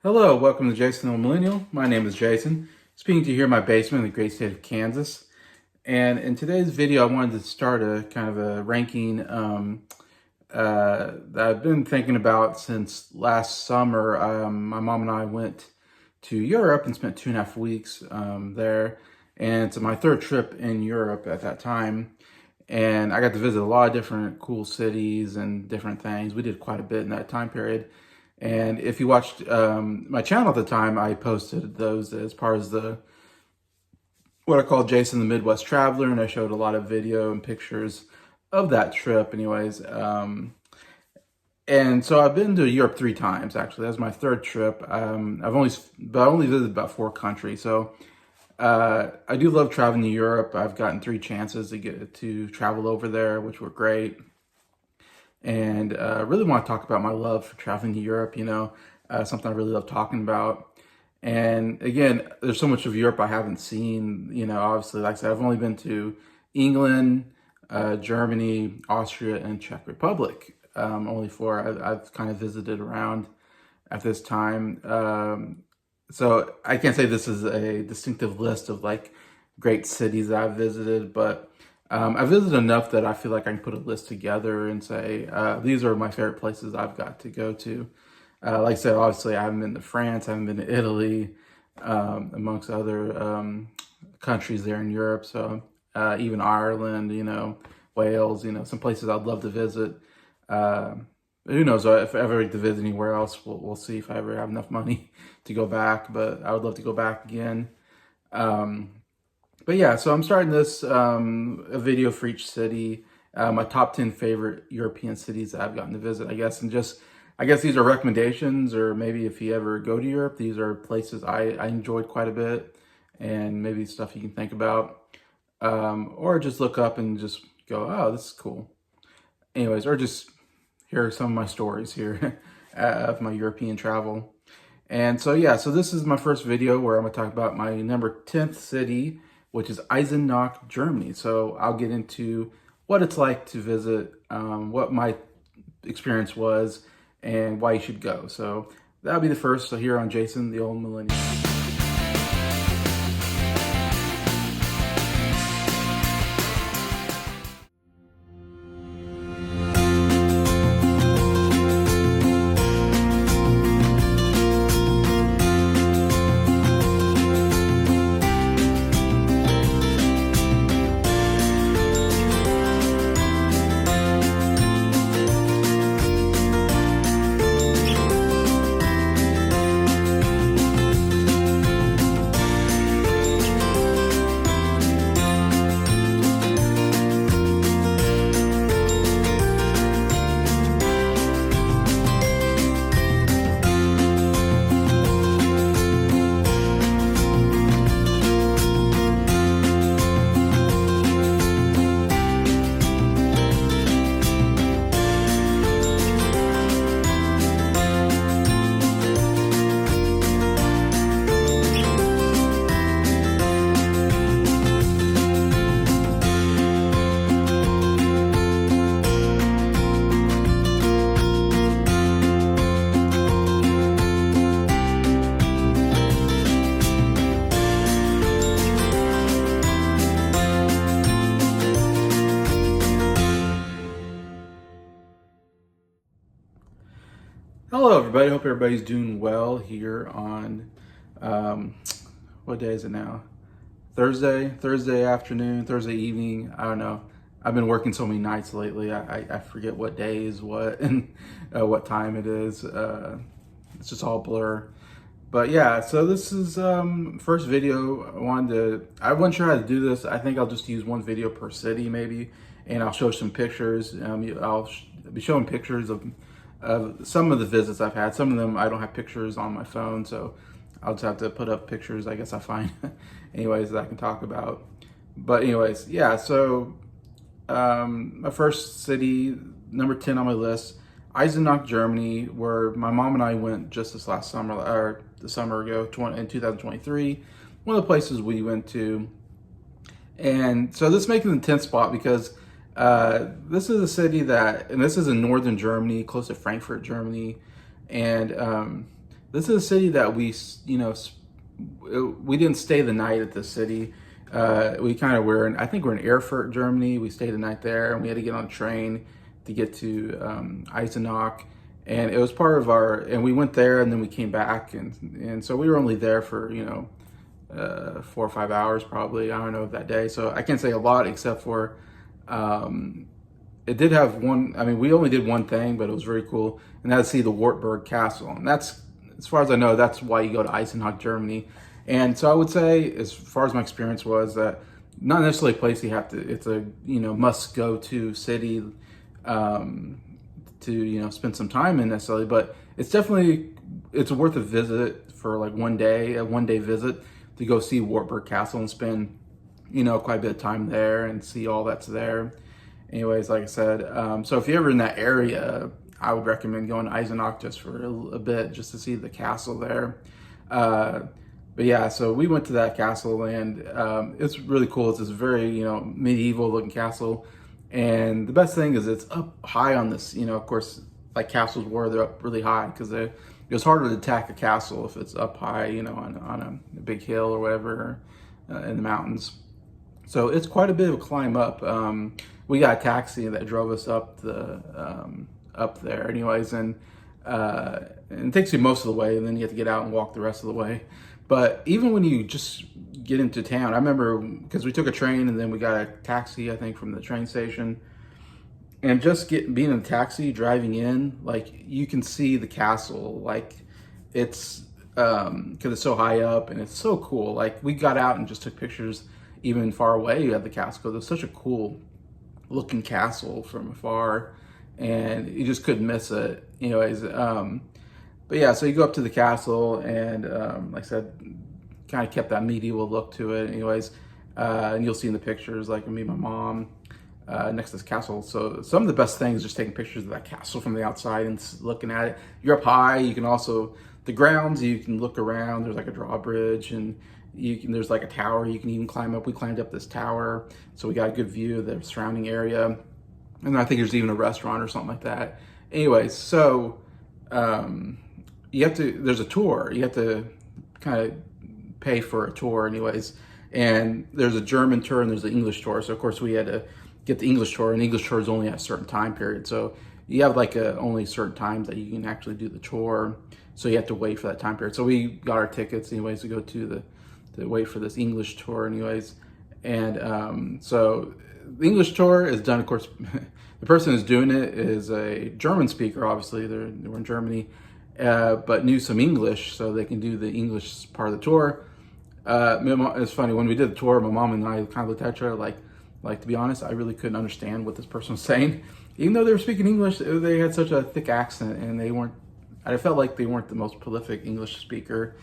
Hello, welcome to Jason the Old Millennial. My name is Jason, speaking to you here in my basement in the great state of Kansas. And in today's video, I wanted to start a kind of a ranking that I've been thinking about since last summer. My mom and I went to Europe and spent 2.5 weeks there. And it's my third trip in Europe at that time. And I got to visit a lot of different cool cities and different things. We did quite a bit in that time period. And if you watched my channel at the time, I posted those as part of what I call Jason the Midwest Traveler, and I showed a lot of video and pictures of that trip anyways. And so I've been to Europe 3 times, actually. That's my third trip. I only visited about 4 countries. So I do love traveling to Europe. I've gotten 3 chances to get to travel over there, which were great. And I really want to talk about my love for traveling to Europe, something I really love talking about. And again, there's so much of Europe I haven't seen, obviously, like I said, I've only been to England, Germany, Austria, and Czech Republic. Only 4 I've kind of visited around at this time. So I can't say this is a distinctive list of like great cities that I've visited, but I visited enough that I feel like I can put a list together and say, these are my favorite places I've got to go to. Like I said, obviously I haven't been to France, I haven't been to Italy, amongst other countries there in Europe. So even Ireland, Wales, some places I'd love to visit. Who knows, if I ever get to visit anywhere else, we'll see if I ever have enough money to go back, but I would love to go back again. But yeah, so I'm starting this a video for each city, my top 10 favorite European cities that I've gotten to visit, I guess. And I guess these are recommendations, or maybe if you ever go to Europe, these are places I enjoyed quite a bit, and maybe stuff you can think about, or just look up and just go, oh, this is cool. Anyways, or just hear some of my stories here of my European travel. And so, yeah, so this is my first video where I'm going to talk about my number 10th city, which is Eisenach, Germany. So I'll get into what it's like to visit, what my experience was, and why you should go. So that'll be the first. So here on Jason the Old Millennial. Hello, everybody. Hope everybody's doing well here on, what day is it now? Thursday afternoon, Thursday evening. I don't know. I've been working so many nights lately. I forget what day is what and what time it is. It's just all blur. But yeah, so this is first video. I wasn't sure how to do this. I think I'll just use one video per city maybe, and I'll show some pictures. I'll be showing pictures of some of the visits I've had. Some of them I don't have pictures on my phone, so I'll just have to put up pictures I guess I find anyways that I can talk about. But anyways, yeah, so my first city, number 10 on my list, Eisenach, Germany, where my mom and I went just this last summer, or the summer ago, in 2023. One of the places we went to. And so this making the 10th spot because This is a city and this is in northern Germany, close to Frankfurt, Germany. And this is a city that we didn't stay the night at this city. We kind of I think we're in Erfurt, Germany. We stayed the night there, and we had to get on a train to get to Eisenach. And it was part of and we went there and then we came back. And so we were only there for, 4 or 5 hours probably, I don't know, that day. So I can't say a lot except for, it did have we only did one thing, but it was very cool. And that's see the Wartburg Castle. And that's, as far as I know, that's why you go to Eisenach, Germany. And so I would say, as far as my experience was, that not necessarily a place it's a, must go to city, to, spend some time in necessarily, but it's worth a visit for like a 1 day visit to go see Wartburg Castle and spend, quite a bit of time there and see all that's there. Anyways, like I said, so if you're ever in that area, I would recommend going to Eisenach just for a bit, just to see the castle there. But yeah, so we went to that castle, and it's really cool. It's this very, medieval looking castle. And the best thing is it's up high on this, of course, like castles they're up really high, because it's harder to attack a castle if it's up high, on a big hill or whatever, in the mountains. So it's quite a bit of a climb up. We got a taxi that drove us up up there anyways, and it takes you most of the way, and then you have to get out and walk the rest of the way. But even when you just get into town, I remember, because we took a train and then we got a taxi, I think, from the train station. And just being in a taxi, driving in, like, you can see the castle. Like, it's, because it's so high up and it's so cool. Like, we got out and just took pictures even far away at the castle, because it's such a cool looking castle from afar, and you just couldn't miss it. Anyways, but yeah, so you go up to the castle, and like I said, kind of kept that medieval look to it. Anyways, and you'll see in the pictures, like me and my mom next to this castle. So some of the best things, just taking pictures of that castle from the outside and looking at it. You're up high. You can also, the grounds, you can look around. There's like a drawbridge, and there's like a tower you can even climb up. We climbed up this tower, so we got a good view of the surrounding area. And I think there's even a restaurant or something like that. Anyways, so there's a tour. You have to kind of pay for a tour anyways. And there's a German tour and there's an English tour. So of course we had to get the English tour, and the English tour is only at a certain time period. So you have like only certain times that you can actually do the tour. So you have to wait for that time period. So we got our tickets anyways to go to wait for this English tour anyways. And so the English tour is done, of course. The person who's doing it is a German speaker, obviously. They were in Germany, but knew some English, so they can do the English part of the tour. It's funny, when we did the tour, my mom and I kind of looked at each other like, to be honest, I really couldn't understand what this person was saying. Even though they were speaking English, they had such a thick accent, and I felt like they weren't the most prolific English speaker.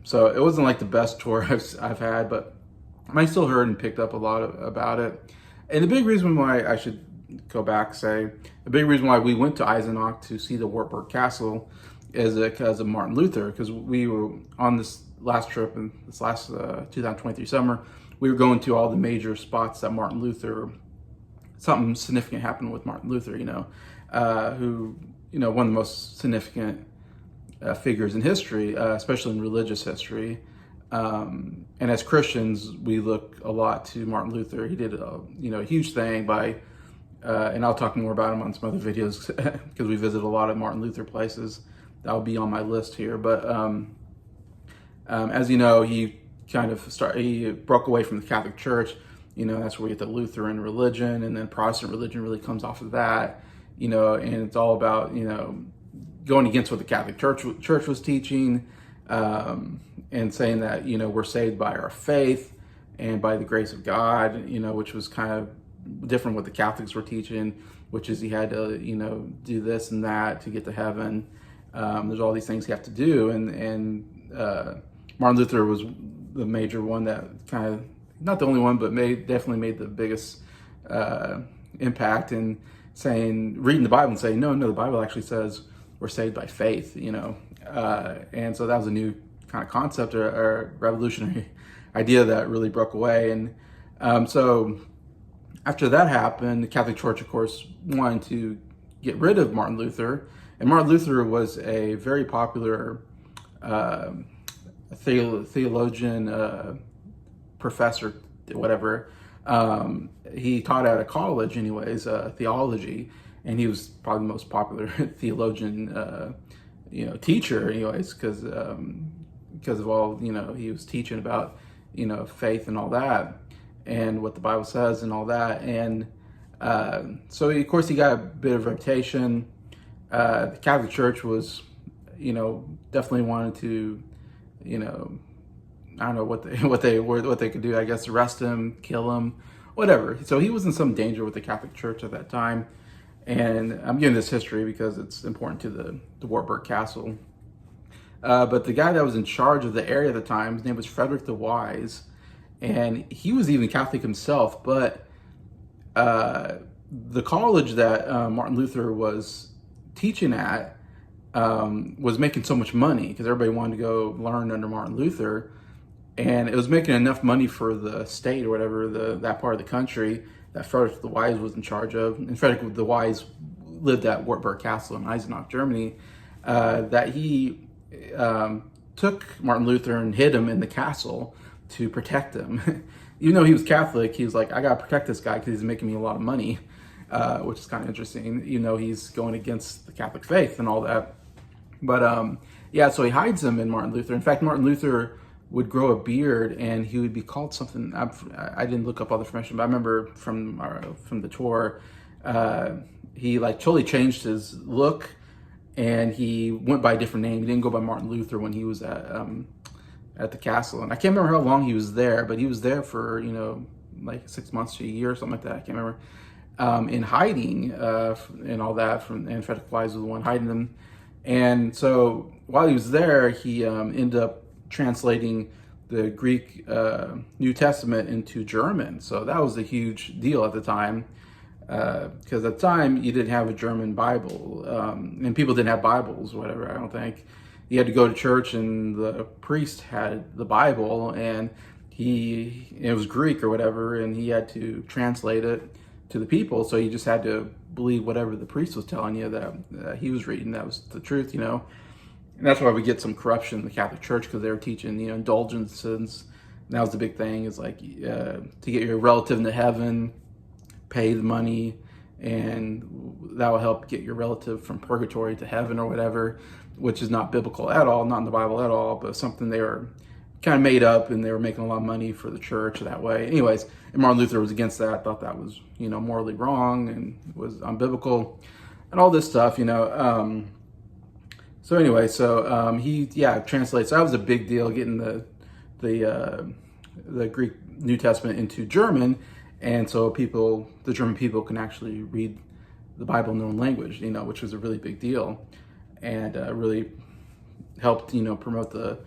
So it wasn't like the best tour I've had, but I still heard and picked up a lot about it. And the big reason why I should go back, the big reason why we went to Eisenach to see the Wartburg Castle is because of Martin Luther, because we were on this last trip, in this last 2023 summer, we were going to all the major spots that Martin Luther, something significant happened with Martin Luther, who, one of the most significant figures in history, especially in religious history. And as Christians, we look a lot to Martin Luther. He did a huge thing by, and I'll talk more about him on some other videos, because we visit a lot of Martin Luther places. That'll be on my list here. But as you know, he he broke away from the Catholic Church. That's where we get the Lutheran religion, and then Protestant religion really comes off of that. And it's all about going against what the Catholic Church was teaching, and saying that we're saved by our faith and by the grace of God. Which was kind of different what the Catholics were teaching, which is you had to do this and that to get to heaven. There's all these things you have to do, and Martin Luther was the major one that kind of, not the only one, but definitely made the biggest impact in reading the Bible and saying, no, the Bible actually says we're saved by faith, and so that was a new kind of concept or revolutionary idea that really broke away. And so After that happened, the Catholic Church, of course, wanted to get rid of Martin Luther. And Martin Luther was a very popular uh, theologian, professor, whatever. He taught at a college, anyways, theology, and he was probably the most popular theologian, teacher, anyways, because of all he was teaching about faith and all that, and what the Bible says and all that, and so of course he got a bit of reputation. The Catholic Church was, definitely wanted to, I don't know what they could do. I guess arrest him, kill him, whatever. So he was in some danger with the Catholic Church at that time. And I'm giving this history because it's important to the Wartburg Castle. But the guy that was in charge of the area at the time, his name was Frederick the Wise, and he was even Catholic himself. But the college that Martin Luther was teaching at was making so much money because everybody wanted to go learn under Martin Luther, and it was making enough money for the state or whatever, that part of the country that Frederick the Wise was in charge of. And Frederick the Wise lived at Wartburg Castle in Eisenach, Germany, that he took Martin Luther and hid him in the castle to protect him. Even though he was Catholic, he was like, I gotta protect this guy because he's making me a lot of money, which is kind of interesting. He's going against the Catholic faith and all that. But yeah, so he hides him in Martin Luther. In fact, Martin Luther would grow a beard, and he would be called something. I didn't look up all the information, but I remember from the tour, he like totally changed his look, and he went by a different name. He didn't go by Martin Luther when he was at the castle, and I can't remember how long he was there, but he was there for like 6 months to a year or something like that. I can't remember. In hiding and all that, and Frederick Wise was the one hiding them. And so while he was there, he ended up translating the Greek New Testament into German. So that was a huge deal at the time, because at the time you didn't have a German Bible, and people didn't have Bibles or whatever, I don't think. You had to go to church, and the priest had the Bible, and it was Greek or whatever, and he had to translate it to the people. So you just had to believe whatever the priest was telling you that he was reading. That was the truth, And that's why we get some corruption in the Catholic Church, because they were teaching, indulgences. And that was the big thing, is like to get your relative into heaven, pay the money, and that will help get your relative from purgatory to heaven or whatever, which is not biblical at all, not in the Bible at all, but something they were kind of made up, and they were making a lot of money for the church that way. Anyways, and Martin Luther was against that, thought that was, morally wrong and was unbiblical and all this stuff, So anyway, he translates. So that was a big deal, getting the Greek New Testament into German, and so the German people can actually read the Bible in their own language, which was a really big deal, and really helped promote the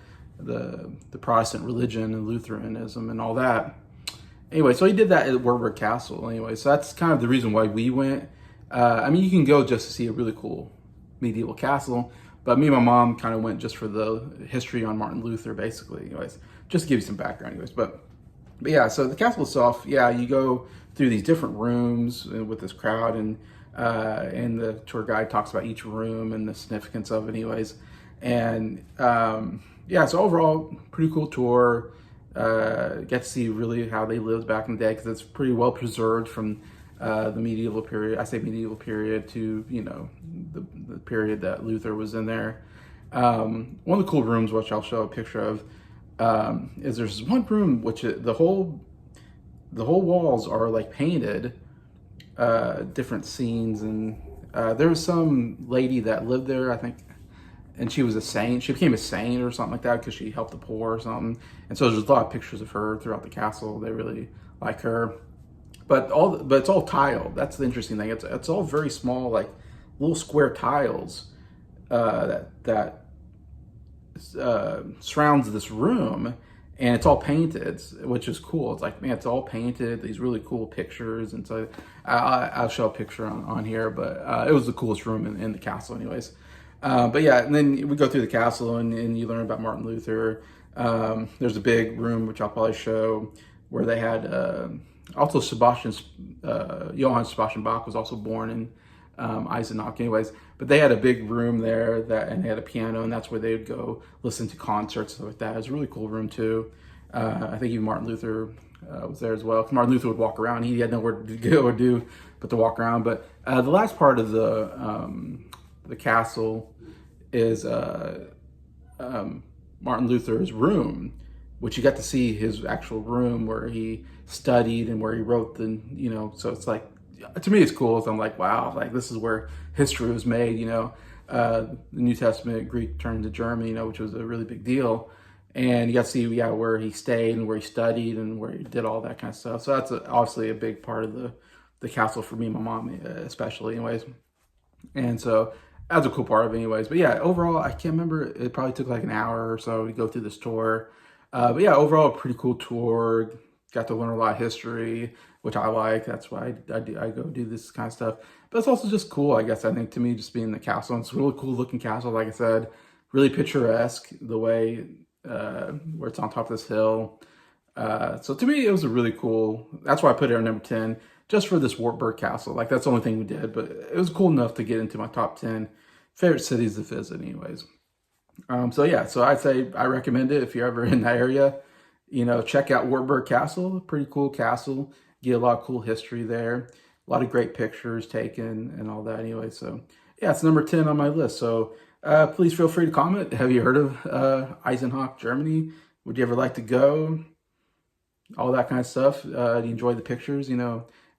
Protestant religion and Lutheranism and all that. Anyway, so he did that at Wartburg Castle. Anyway, so that's kind of the reason why we went. You can go just to see a really cool medieval castle, but me and my mom kind of went just for the history on Martin Luther, basically. Anyways, just to give you some background. Anyways, but yeah, so the castle itself, you go through these different rooms with this crowd, and the tour guide talks about each room and the significance of it. Anyways, and so overall, pretty cool tour. Get to see really how they lived back in the day, because it's pretty well preserved from the medieval period. I say medieval period to the period that Luther was in there. One of the cool rooms, which I'll show a picture of, is there's one room which the whole walls are like painted, different scenes, and there was some lady that lived there, I think, and she was a saint. She became a saint or something like that because she helped the poor or something. And so there's a lot of pictures of her throughout the castle. They really like her. But it's all tiled. That's the interesting thing. It's all very small, like little square tiles that surrounds this room, and it's all painted, which is cool. It's like, man, it's all painted. These really cool pictures, and so I'll show a picture on here. But it was the coolest room in the castle, anyways. But yeah, and then we go through the castle, and you learn about Martin Luther. There's a big room, which I'll probably show, where they had Also, Johann Sebastian Bach was also born in Eisenach, anyways. But they had a big room there and they had a piano, and that's where they would go listen to concerts and stuff like that. It was a really cool room too. I think even Martin Luther was there as well. Martin Luther would walk around; he had nowhere to go or do but to walk around. But the last part of the castle is Martin Luther's room, which you got to see his actual room where he studied and where he wrote so it's like, to me, it's cool. So I'm like, wow, like this is where history was made, the New Testament Greek turned to German, which was a really big deal. And you got to see, where he stayed and where he studied and where he did all that kind of stuff. So that's obviously a big part of the castle for me and my mom, especially, anyways. And so that's a cool part of it, anyways. But yeah, overall, I can't remember. It probably took like an hour or so to go through this tour. But yeah, overall, a pretty cool tour. Got to learn a lot of history, which I like. That's why I go do this kind of stuff. But it's also just cool, I guess, I think, to me, just being in the castle. And it's a really cool looking castle, like I said. Really picturesque, the way where it's on top of this hill. So to me, it was a really cool. That's why I put it at number 10, just for this Wartburg Castle. Like, that's the only thing we did, but it was cool enough to get into my top 10 favorite cities to visit, anyways. So yeah, so I'd say I recommend it if you're ever in that area. Check out Wartburg Castle. Pretty cool castle. Get a lot of cool history there. A lot of great pictures taken and all that, anyway. So yeah, it's number 10 on my list. So please feel free to comment. Have you heard of Eisenach, Germany? Would you ever like to go? All that kind of stuff. Do you enjoy the pictures?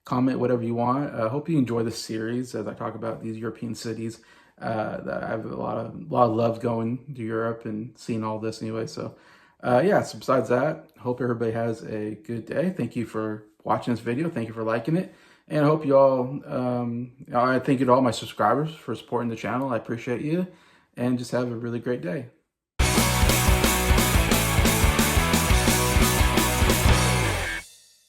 Comment whatever you want. I hope you enjoy this series as I talk about these European cities. That I have a lot of love going to Europe and seeing all this anyway. So yeah, so besides that, hope everybody has a good day. Thank you for watching this video. Thank you for liking it. And I hope you all, I thank you to all my subscribers for supporting the channel. I appreciate you. And just have a really great day.